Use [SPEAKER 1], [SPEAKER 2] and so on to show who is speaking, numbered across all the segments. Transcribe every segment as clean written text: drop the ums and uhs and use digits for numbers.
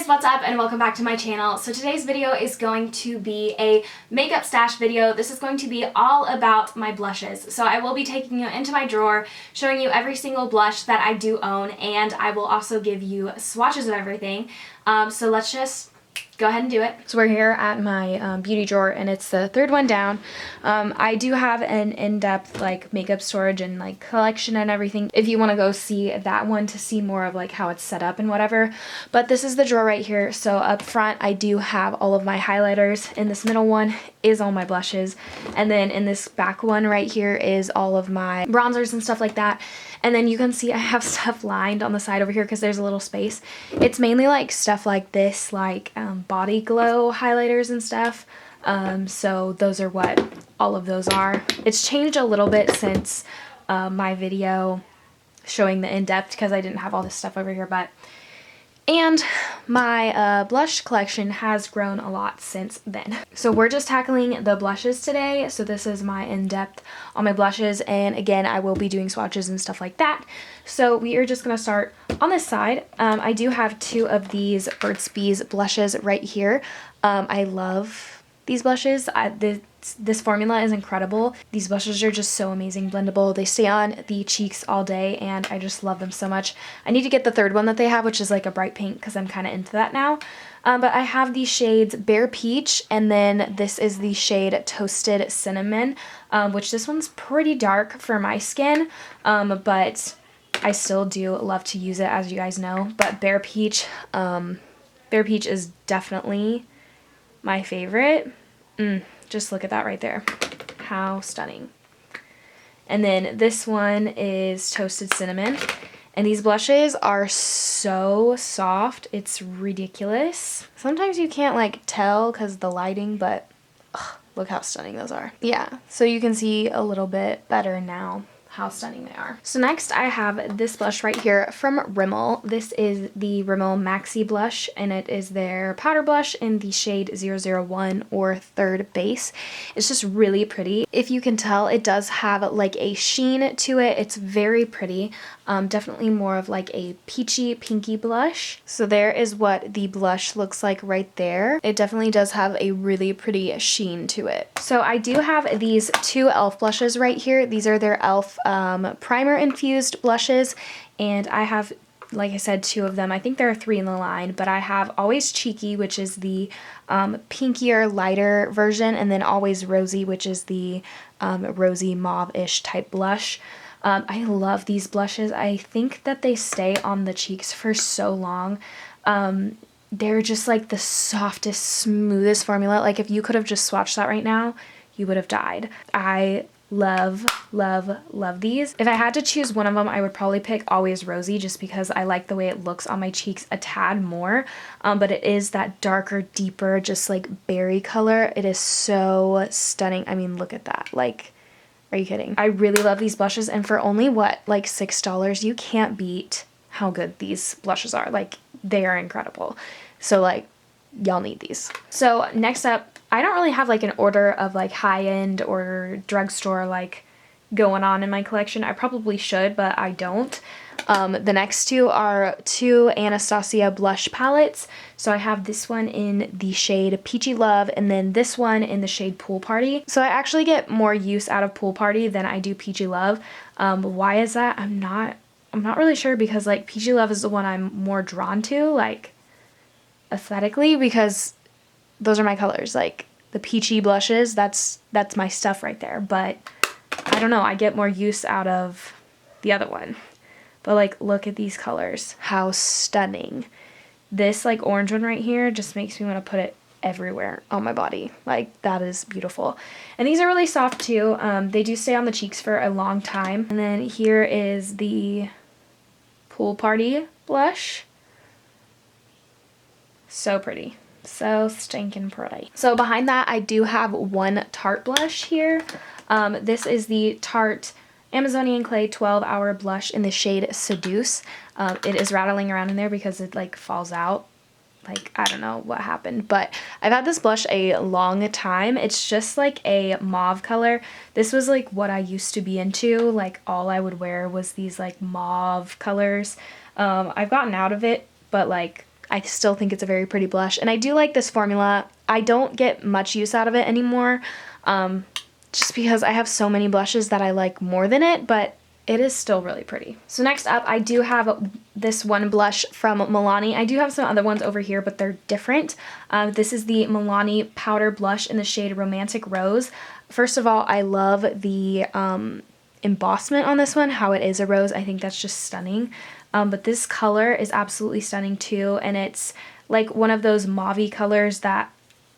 [SPEAKER 1] guys, what's up and welcome back to my channel. So today's video is going to be a makeup stash video. This is going to be all about my blushes. So I will be taking you into my drawer, showing you every single blush that I do own, and I will also give you swatches of everything. So let's just go ahead and do it. So we're here at my beauty drawer, and it's the third one down. I do have an in-depth like makeup storage and like collection and everything if you want to go see that one to see more of like how it's set up and whatever. But this is the drawer right here. So up front I do have all of my highlighters. In this middle one is all my blushes, and then in this back one right here is all of my bronzers and stuff like that. And then you can see I have stuff lined on the side over here because there's a little space. It's mainly like stuff like this, like body glow highlighters and stuff. So those are what all of those are. It's changed a little bit since my video showing the in-depth because I didn't have all this stuff over here, and my blush collection has grown a lot since then. So we're just tackling the blushes today. So this is my in-depth on my blushes, and again I will be doing swatches and stuff like that. So we are just going to start on this side. I do have two of these Burt's Bees blushes right here. I love these blushes. This formula is incredible. These blushes are just so amazing, blendable. They stay on the cheeks all day, and I just love them so much. I need to get the third one that they have, which is like a bright pink, because I'm kind of into that now. But I have these shades Bare Peach, and then this is the shade Toasted Cinnamon, which this one's pretty dark for my skin, but I still do love to use it, as you guys know. But Bare Peach is definitely my favorite. Just look at that right there. How stunning. And then this one is Toasted Cinnamon. And these blushes are so soft. It's ridiculous. Sometimes you can't like tell because the lighting, but look how stunning those are. Yeah, so you can see a little bit better now how stunning they are. So next I have this blush right here from Rimmel. This is the Rimmel Maxi blush, and it is their powder blush in the shade 001 or Third Base. It's just really pretty. If you can tell, it does have like a sheen to it. It's very pretty. Definitely more of like a peachy pinky blush. So there is what the blush looks like right there. It definitely does have a really pretty sheen to it. So I do have these two e.l.f. blushes right here. These are their e.l.f. Primer infused blushes, and I have, like I said, two of them. I think there are three in the line, but I have Always Cheeky, which is the pinkier, lighter version, and then Always Rosy, which is the rosy mauve-ish type blush. I love these blushes. I think that they stay on the cheeks for so long. They're just like the softest, smoothest formula. Like if you could have just swatched that right now, you would have died. I love, love, love these. If I had to choose one of them, I would probably pick Always Rosy, just because I like the way it looks on my cheeks a tad more. But it is that darker, deeper, just like berry color. It is so stunning. I mean, look at that. Like, are you kidding? I really love these blushes, and for only what, like $6, you can't beat how good these blushes are. Like, they are incredible. So like, y'all need these. So next up, I don't really have like an order of like high-end or drugstore like going on in my collection. I probably should, but I don't. The next two are two Anastasia blush palettes. So I have this one in the shade Peachy Love, and then this one in the shade Pool Party. So I actually get more use out of Pool Party than I do Peachy Love. Why is that? I'm not really sure, because like Peachy Love is the one I'm more drawn to, like aesthetically, because those are my colors. Like the peachy blushes, that's my stuff right there. But I don't know, I get more use out of the other one. But like, look at these colors, how stunning. This like orange one right here just makes me want to put it everywhere on my body. Like, that is beautiful. And these are really soft too. They do stay on the cheeks for a long time. And then here is the Pool Party blush. So pretty. So stinking pretty. So behind that, I do have one Tarte blush here. This is the Tarte Amazonian Clay 12-Hour Blush in the shade Seduce. It is rattling around in there because it like falls out. Like, I don't know what happened, but I've had this blush a long time. It's just like a mauve color. This was like what I used to be into. Like, all I would wear was these like mauve colors. I've gotten out of it, but like I still think it's a very pretty blush. And I do like this formula. I don't get much use out of it anymore, just because I have so many blushes that I like more than it, but it is still really pretty. So next up, I do have this one blush from Milani. I do have some other ones over here, but they're different. This is the Milani Powder Blush in the shade Romantic Rose. First of all, I love the embossment on this one, how it is a rose. I think that's just stunning. But this color is absolutely stunning too, and it's like one of those mauve-y colors that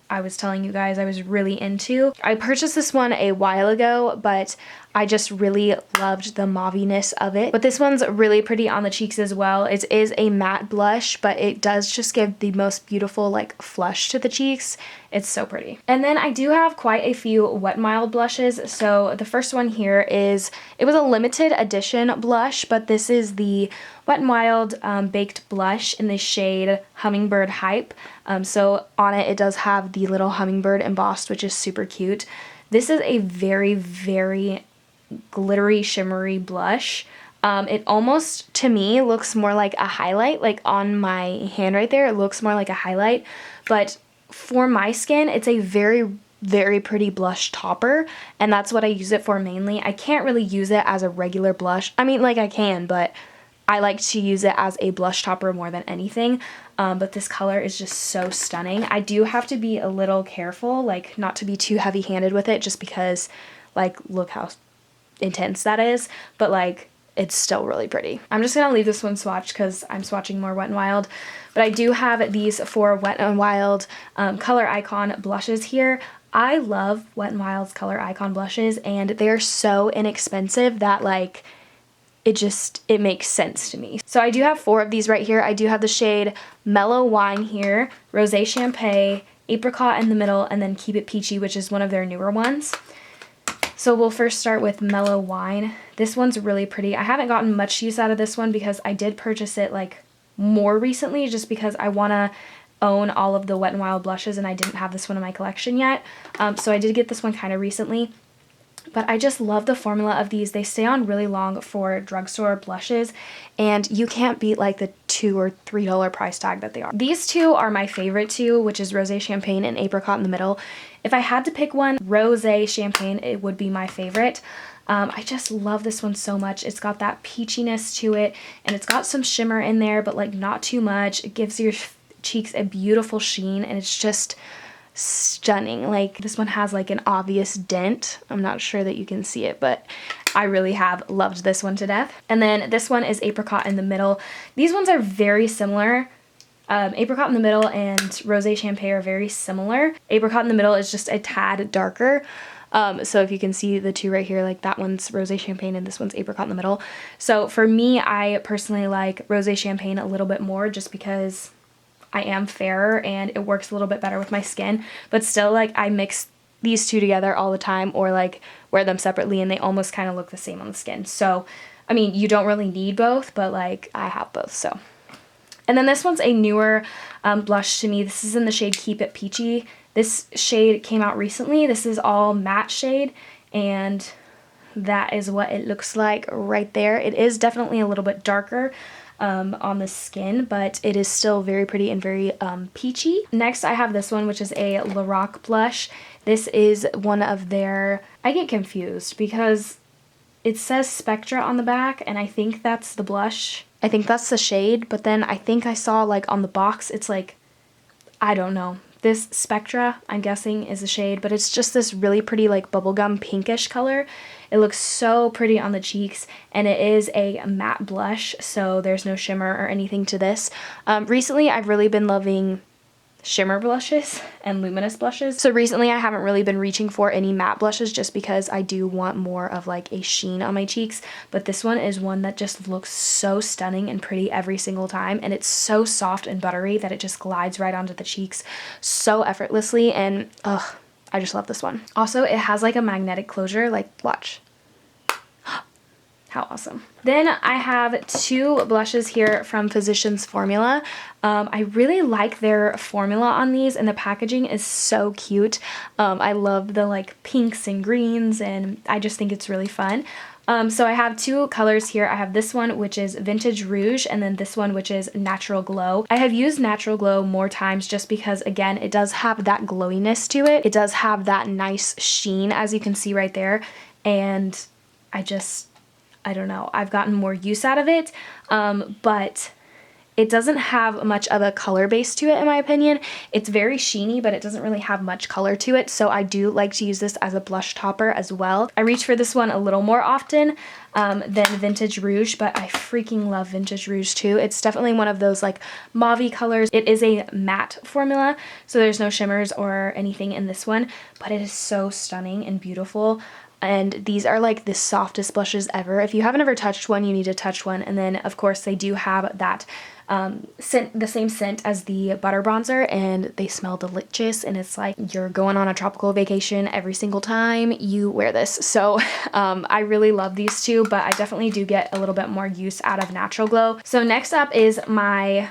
[SPEAKER 1] I was telling you guys I was really into. I purchased this one a while ago, but I just really loved the mauviness of it. But this one's really pretty on the cheeks as well. It is a matte blush, but it does just give the most beautiful like flush to the cheeks. It's so pretty. And then I do have quite a few Wet n Wild blushes. So the first one here is, it was a limited edition blush, but this is the Wet n Wild Baked Blush in the shade Hummingbird Hype. So on it, it does have the little hummingbird embossed, which is super cute. This is a very, very glittery, shimmery blush. It almost, to me, looks more like a highlight. Like on my hand right there, it looks more like a highlight. But for my skin, it's a very, very pretty blush topper, and that's what I use it for mainly. I can't really use it as a regular blush. I mean, like I can, but I like to use it as a blush topper more than anything. But this color is just so stunning. I do have to be a little careful, like not to be too heavy-handed with it, just because, like, look how intense that is. But like, it's still really pretty. I'm just gonna leave this one swatched because I'm swatching more Wet n Wild. But I do have these 4 Wet n Wild Color Icon blushes here. I love Wet n Wild's Color Icon blushes, and they're so inexpensive that like, it makes sense to me. So I do have 4 of these right here. I do have the shade Mellow Wine here, Rosé Champagne, Apricot in the middle, and then Keep It Peachy, which is one of their newer ones. So we'll first start with Mellow Wine. This one's really pretty. I haven't gotten much use out of this one because I did purchase it like more recently, just because I want to own all of the Wet n Wild blushes and I didn't have this one in my collection yet. So I did get this one kind of recently. But I just love the formula of these. They stay on really long for drugstore blushes, and you can't beat like the $2 or $3 price tag that they are. These 2 are my favorite 2, which is Rosé Champagne and Apricot in the middle. If I had to pick one, Rosé Champagne, it would be my favorite. I just love this one so much. It's got that peachiness to it, and it's got some shimmer in there, but like not too much. It gives your cheeks a beautiful sheen, and it's just stunning. Like, this one has like an obvious dent. I'm not sure that you can see it, but I really have loved this one to death. And then this one is Apricot in the middle. These ones are very similar. Apricot in the middle and Rosé Champagne are very similar. Apricot in the middle is just a tad darker. So if you can see the 2 right here, like that one's Rosé Champagne and this one's Apricot in the middle. So for me, I personally like Rosé Champagne a little bit more, just because I am fairer and it works a little bit better with my skin. But still, like, I mix these 2 together all the time, or like wear them separately, and they almost kind of look the same on the skin. So I mean, you don't really need both, but like I have both. So, and then this one's a newer blush to me. This is in the shade Keep It Peachy. This shade came out recently. This is all matte shade, and that is what it looks like right there. It is definitely a little bit darker on the skin, but it is still very pretty and very peachy. Next, I have this one, which is a Lorac blush. This is one of their, I get confused because it says Spectra on the back, and I think that's the blush. I think that's the shade, but then I think I saw like on the box, it's like, I don't know. This Spectra, I'm guessing, is a shade, but it's just this really pretty like bubblegum pinkish color. It looks so pretty on the cheeks, and it is a matte blush, so there's no shimmer or anything to this. Recently, I've really been loving shimmer blushes and luminous blushes. So recently I haven't really been reaching for any matte blushes, just because I do want more of like a sheen on my cheeks. But this one is one that just looks so stunning and pretty every single time, and it's so soft and buttery that it just glides right onto the cheeks so effortlessly, and ugh, I just love this one. Also, it has like a magnetic closure, like watch. How awesome. Then I have 2 blushes here from Physicians Formula. I really like their formula on these, and the packaging is so cute. I love the like pinks and greens, and I just think it's really fun. So I have two colors here. I have this one, which is Vintage Rouge, and then this one, which is Natural Glow. I have used Natural Glow more times just because, again, it does have that glowiness to it. It does have that nice sheen, as you can see right there. And I don't know, I've gotten more use out of it, but it doesn't have much of a color base to it, in my opinion. It's very sheeny, but it doesn't really have much color to it, so I do like to use this as a blush topper as well. I reach for this one a little more often than Vintage Rouge, but I freaking love Vintage Rouge too. It's definitely one of those like mauve-y colors. It is a matte formula, so there's no shimmers or anything in this one, but it is so stunning and beautiful. And these are like the softest blushes ever. If you haven't ever touched one, you need to touch one. And then of course they do have that scent, the same scent as the butter bronzer, and they smell delicious, and it's like you're going on a tropical vacation every single time you wear this. So I really love these two, but I definitely do get a little bit more use out of Natural Glow. So next up is my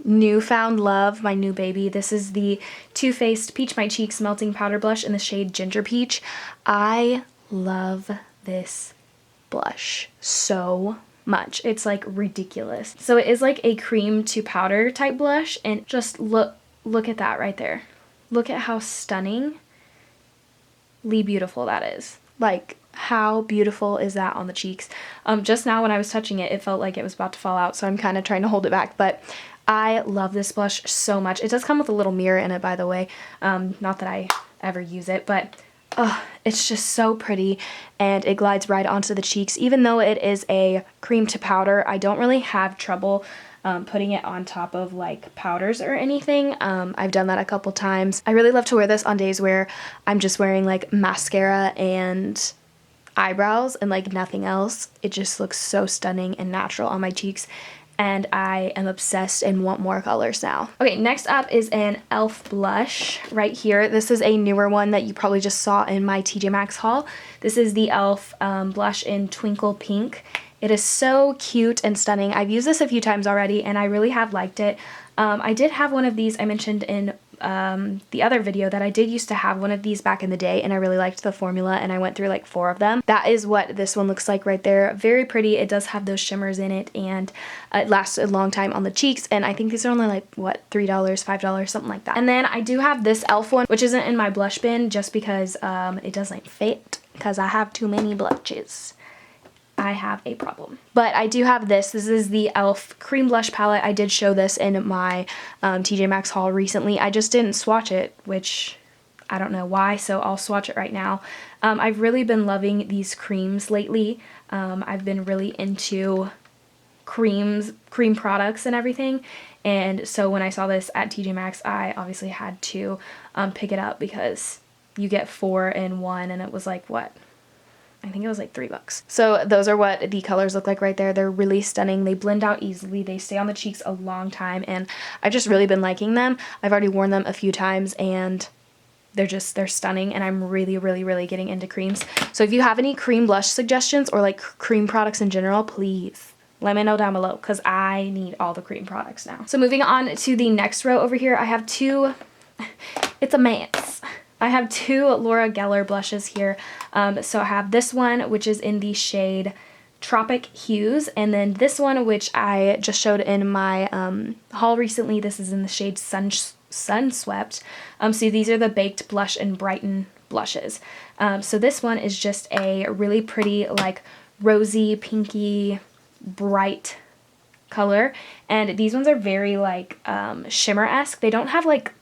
[SPEAKER 1] newfound love, my new baby. This is the Too Faced Peach My Cheeks Melting Powder Blush in the shade Ginger Peach. I love this blush so much. It's like ridiculous. So it is like a cream to powder type blush, and just look at that right there. Look at how stunningly beautiful that is. Like, how beautiful is that on the cheeks? Just now when I was touching it, it felt like it was about to fall out, so I'm kind of trying to hold it back, but I love this blush so much. It does come with a little mirror in it, by the way. Not that I ever use it, but it's just so pretty, and it glides right onto the cheeks. Even though it is a cream to powder, I don't really have trouble putting it on top of like powders or anything. I've done that a couple times. I really love to wear this on days where I'm just wearing like mascara and eyebrows and like nothing else. It just looks so stunning and natural on my cheeks, and I am obsessed and want more colors now. Okay, next up is an e.l.f. blush right here. This is a newer one that you probably just saw in my TJ Maxx haul. This is the e.l.f. Blush in Twinkle Pink. It is so cute and stunning. I've used this a few times already, and I really have liked it. I did have one of these, I mentioned in the other video, that I did used to have one of these back in the day, and I really liked the formula, and I went through like 4 of them. That is what this one looks like right there. Very pretty. It does have those shimmers in it, and it lasts a long time on the cheeks, and I think these are only like, what, $3, $5, something like that. And then I do have this e.l.f. one, which isn't in my blush bin just because it doesn't fit, because I have too many blushes. I have a problem. But I do have this. This is the e.l.f. Cream Blush Palette. I did show this in my TJ Maxx haul recently. I just didn't swatch it, which I don't know why, so I'll swatch it right now. I've really been loving these creams lately. I've been really into cream products and everything, and so when I saw this at TJ Maxx, I obviously had to pick it up because you get 4 in 1, and it was like, what? I think it was like $3. So those are what the colors look like right there. They're really stunning. They blend out easily. They stay on the cheeks a long time, and I've just really been liking them. I've already worn them a few times, and they're stunning, and I'm really, really, really getting into creams. So if you have any cream blush suggestions or like cream products in general, please let me know down below, because I need all the cream products now. So moving on to the next row over here, I have two, it's a mess. I have 2 Laura Geller blushes here. So I have this one, which is in the shade Tropic Hues, and then this one, which I just showed in my haul recently. This is in the shade Sunswept. So these are the Baked Blush and Brighten blushes. So this one is just a really pretty, like, rosy, pinky, bright color, and these ones are very, like, shimmer-esque. They don't have, like,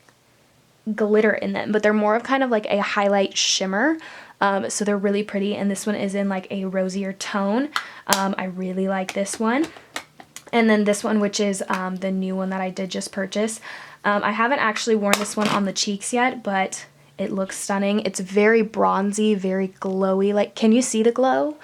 [SPEAKER 1] glitter in them, but they're more of kind of like a highlight shimmer, so they're really pretty, and this one is in like a rosier tone. I really like this one. And then this one, which is the new one that I did just purchase. I haven't actually worn this one on the cheeks yet, but it looks stunning. It's very bronzy, very glowy. Like, can you see the glow?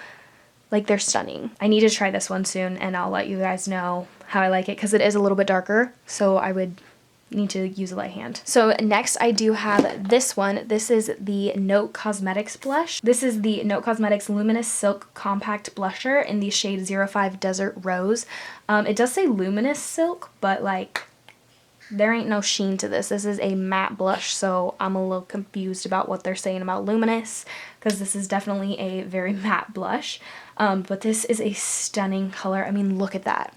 [SPEAKER 1] Like, they're stunning. I need to try this one soon, and I'll let you guys know how I like it, because it is a little bit darker, so I would need to use a light hand. So next I do have this one. This is the Note Cosmetics blush. This is the Note Cosmetics Luminous Silk Compact Blusher in the shade 05 Desert Rose. It does say Luminous Silk, but like, there ain't no sheen to this. This is a matte blush, so I'm a little confused about what they're saying about luminous, because this is definitely a very matte blush. But this is a stunning color. I mean, look at that.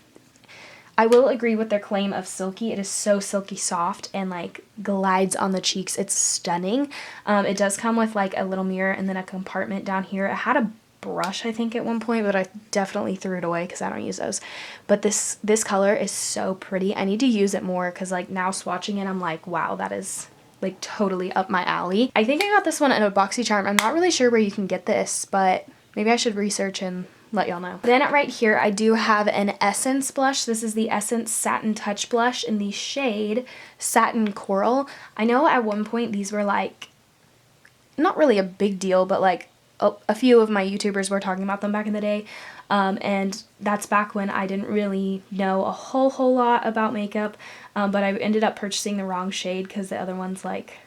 [SPEAKER 1] I will agree with their claim of silky. It is so silky soft and like glides on the cheeks. It's stunning. It does come with like a little mirror and then a compartment down here. It had a brush, I think, at one point, but I definitely threw it away because I don't use those. But this color is so pretty. I need to use it more because like now swatching it, I'm like, wow, that is like totally up my alley. I think I got this one in a BoxyCharm. I'm not really sure where you can get this, but maybe I should research and let y'all know. Then right here, I do have an Essence blush. This is the Essence Satin Touch Blush in the shade Satin Coral. I know at one point these were like, not really a big deal, but like a few of my YouTubers were talking about them back in the day. And that's back when I didn't really know a whole lot about makeup. But I ended up purchasing the wrong shade because the other one's like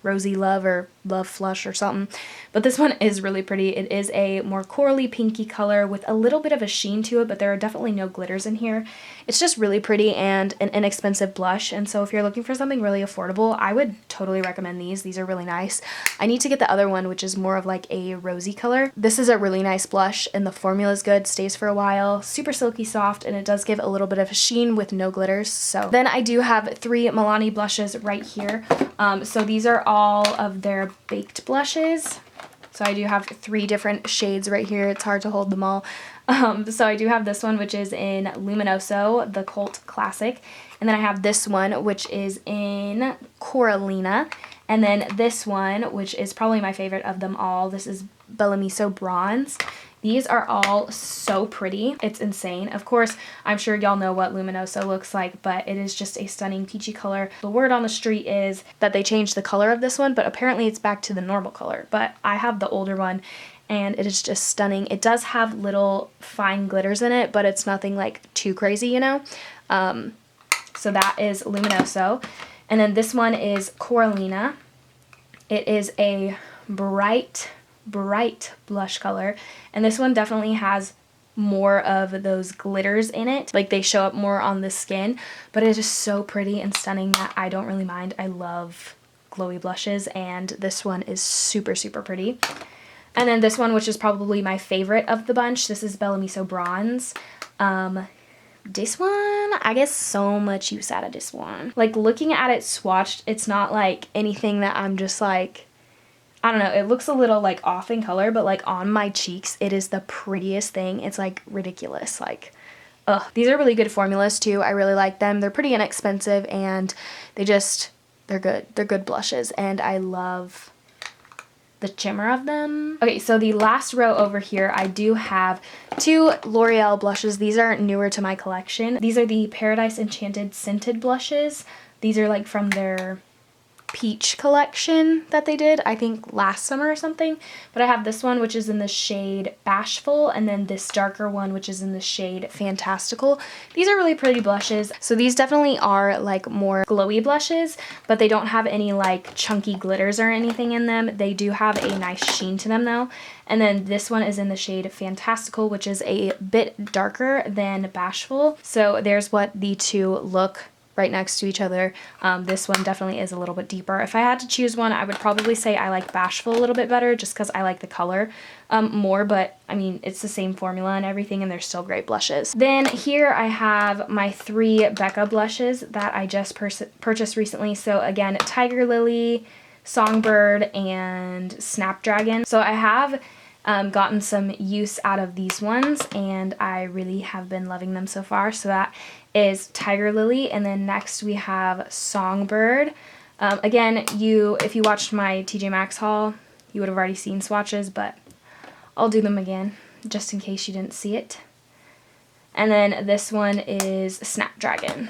[SPEAKER 1] Rosy Love or Love Flush or something. But this one is really pretty. It is a more corally pinky color with a little bit of a sheen to it, but there are definitely no glitters in here. It's just really pretty and an inexpensive blush, and so if you're looking for something really affordable, I would totally recommend these. These are really nice. I need to get the other one, which is more of like a rosy color. This is a really nice blush, and the formula is good, stays for a while, super silky soft, and it does give a little bit of a sheen with no glitters. So then I do have 3 Milani blushes right here. So these are all of their baked blushes. So I do have 3 different shades right here. It's hard to hold them all. So I do have this one, which is in Luminoso, the Cult Classic. And then I have this one, which is in Coralina. And then this one, which is probably my favorite of them all. This is Bellamiso Bronze. These are all so pretty. It's insane. Of course, I'm sure y'all know what Luminoso looks like, but it is just a stunning peachy color. The word on the street is that they changed the color of this one, but apparently it's back to the normal color. But I have the older one, and it is just stunning. It does have little fine glitters in it, but it's nothing like too crazy, you know? So that is Luminoso. And then this one is Coralina. It is a bright blush color, and this one definitely has more of those glitters in it, like they show up more on the skin, but it is so pretty and stunning that I don't really mind. I love glowy blushes, and this one is super pretty. And then this one, which is probably my favorite of the bunch, this is Bellamiso Bronze. This one, I get so much use out of this one. Like, looking at it swatched, it's not like anything that I'm just like, I don't know, it looks a little like off in color, but like on my cheeks, it is the prettiest thing. It's like ridiculous. Like, ugh. These are really good formulas too. I really like them. They're pretty inexpensive, and they're good. They're good blushes, and I love the shimmer of them. Okay, so the last row over here, I do have 2 L'Oreal blushes. These are newer to my collection. These are the Paradise Enchanted Scented blushes. These are like from their peach collection that they did, I think last summer or something. But I have this one, which is in the shade Bashful, and then this darker one, which is in the shade Fantastical. These are really pretty blushes. So these definitely are like more glowy blushes, but they don't have any like chunky glitters or anything in them. They do have a nice sheen to them though. And then this one is in the shade Fantastical, which is a bit darker than Bashful. So there's what the two look right next to each other. This one definitely is a little bit deeper. If I had to choose one, I would probably say I like Bashful a little bit better, just because I like the color more, but I mean, it's the same formula and everything, and they're still great blushes. Then here I have my 3 Becca blushes that I just purchased recently. So again, Tiger Lily, Songbird, and Snapdragon. So I have gotten some use out of these ones, and I really have been loving them so far. So that is Tiger Lily, and then next we have Songbird. Again, if you watched my TJ Maxx haul, you would have already seen swatches, but I'll do them again just in case you didn't see it. And then this one is Snapdragon.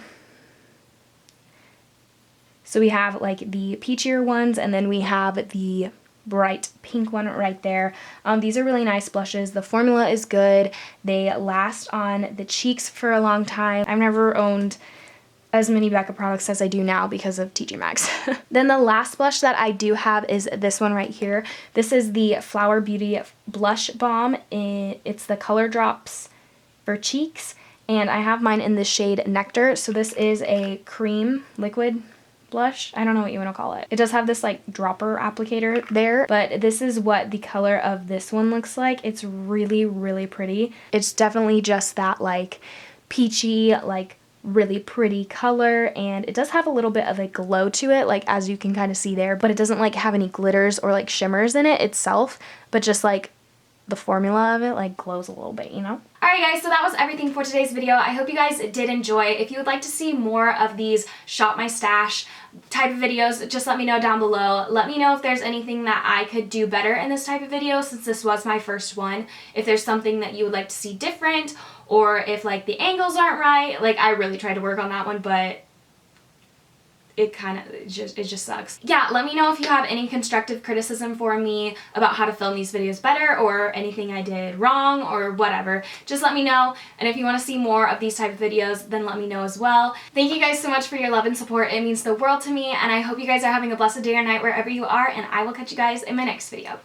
[SPEAKER 1] So we have like the peachier ones, and then we have the bright pink one right there. These are really nice blushes. The formula is good. They last on the cheeks for a long time. I've never owned as many Becca products as I do now because of TJ Maxx. Then the last blush that I do have is this one right here. This is the Flower Beauty Blush Balm. It's the Color Drops for cheeks, and I have mine in the shade Nectar. So this is a cream liquid blush. I don't know what you want to call it. It does have this like dropper applicator there, but this is what the color of this one looks like. It's really, really pretty. It's definitely just that like peachy, like really pretty color, and it does have a little bit of a glow to it, like as you can kind of see there, but it doesn't like have any glitters or like shimmers in it itself, but just like the formula of it like glows a little bit, you know? Alright guys, so that was everything for today's video. I hope you guys did enjoy. If you would like to see more of these shop my stash type of videos, just let me know down below. Let me know if there's anything that I could do better in this type of video, since this was my first one. If there's something that you would like to see different, or if like the angles aren't right. Like I really tried to work on that one, but it just sucks. Yeah, let me know if you have any constructive criticism for me about how to film these videos better, or anything I did wrong, or whatever. Just let me know, and if you want to see more of these type of videos, then let me know as well. Thank you guys so much for your love and support. It means the world to me, and I hope you guys are having a blessed day or night wherever you are, and I will catch you guys in my next video.